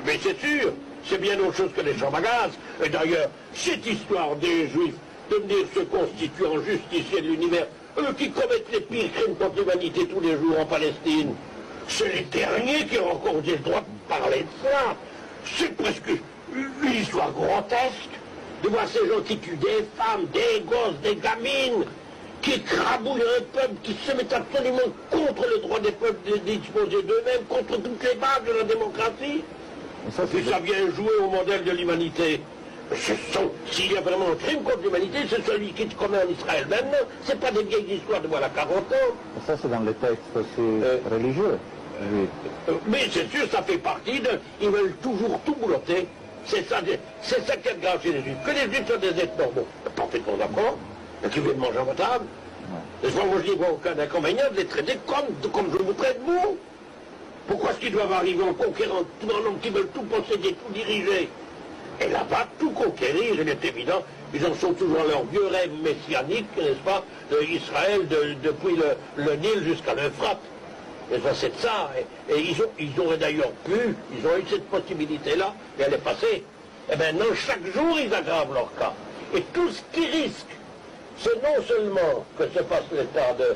Mais c'est sûr, c'est bien autre chose que les chambres à gaz. Et d'ailleurs, cette histoire des Juifs de venir se constituer en justiciers de l'univers, eux qui commettent les pires crimes contre l'humanité tous les jours en Palestine, c'est les derniers qui ont encore le droit de parler de ça. C'est presque une histoire grotesque de voir ces gens qui tuent des femmes, des gosses, des gamines, qui écrabouillent un peuple, qui se mettent absolument contre le droit des peuples de disposer d'eux-mêmes, contre toutes les bases de la démocratie. Et ça vient jouer au modèle de l'humanité. S'il y a vraiment un crime contre l'humanité, c'est celui qui se commet en Israël maintenant. C'est pas des vieilles histoires de voilà 40 ans. Ça, c'est dans les textes aussi religieux. Oui. Mais c'est sûr, ça fait partie de... Ils veulent toujours tout boulotter. C'est ça qui est grave chez les Juifs. Que les Juifs sont des êtres normaux. Parfaitement d'accord. Et qui viennent manger à votre table. Ouais. Et moi, je dis, bon, aucun inconvénient de les traiter comme je vous traite vous. Pourquoi est-ce qu'ils doivent arriver en conquérant tout un homme qui veulent tout posséder, tout diriger? Et là-bas, tout conquérir, il est évident, ils en sont toujours à leur vieux rêve messianique, n'est-ce pas, d'Israël, depuis le Nil jusqu'à l'Euphrate. Et ça, c'est de ça. Et ils auraient d'ailleurs pu, ils ont eu cette possibilité-là, et elle est passée. Et maintenant, chaque jour, ils aggravent leur cas. Et tout ce qu'ils risquent, c'est non seulement que se passe l'état de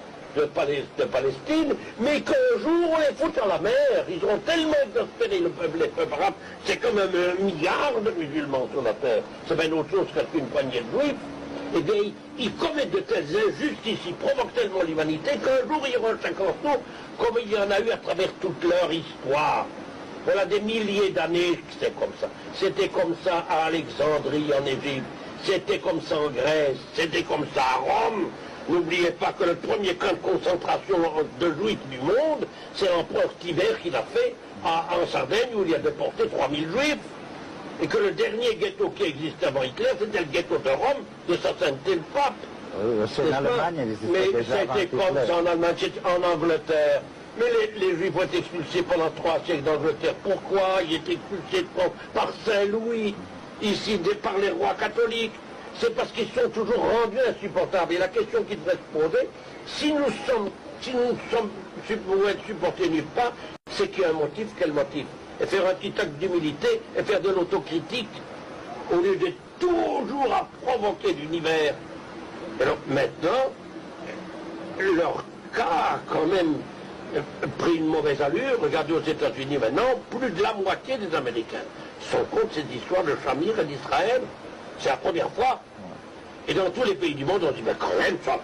Palestine, mais qu'un jour on les fout dans la mer. Ils ont tellement exaspéré les peuples arabes, c'est quand même 1 milliard de musulmans sur la terre. C'est bien autre chose qu'une poignée de juifs. Eh bien, ils commettent de telles injustices, ils provoquent tellement l'humanité qu'un jour il y aura un 50 tours, comme il y en a eu à travers toute leur histoire. Voilà des milliers d'années que c'est comme ça. C'était comme ça à Alexandrie en Égypte, c'était comme ça en Grèce, c'était comme ça à Rome. N'oubliez pas que le premier camp de concentration de juifs du monde, c'est l'empereur Tibère qui l'a fait en Sardaigne, où il a déporté 3000 juifs. Et que le dernier ghetto qui existait avant Hitler, c'était le ghetto de Rome, de sa sainteté le pape. Oui, aussi en Allemagne, mais c'était comme ça en Allemagne, c'était en Angleterre. Mais les Juifs ont été expulsés pendant 3 siècles d'Angleterre. Pourquoi? Ils étaient expulsés par Saint-Louis, ici par les rois catholiques. C'est parce qu'ils sont toujours rendus insupportables. Et la question qui devrait se poser, si nous sommes pour être supportés nulle part, c'est qu'il y a un motif. Quel motif? Et faire un petit acte d'humilité et faire de l'autocritique, au lieu de toujours à provoquer l'univers. Alors maintenant, leur cas a quand même pris une mauvaise allure. Regardez aux États-Unis maintenant, plus de la moitié des Américains sont contre cette histoire de Shamir et d'Israël. C'est la première fois. Et dans tous les pays du monde, on dit, mais quand même, ça,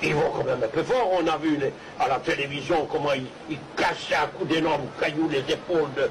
ils vont quand même un peu fort. On a vu à la télévision comment ils cassaient à coups d'énormes cailloux les épaules de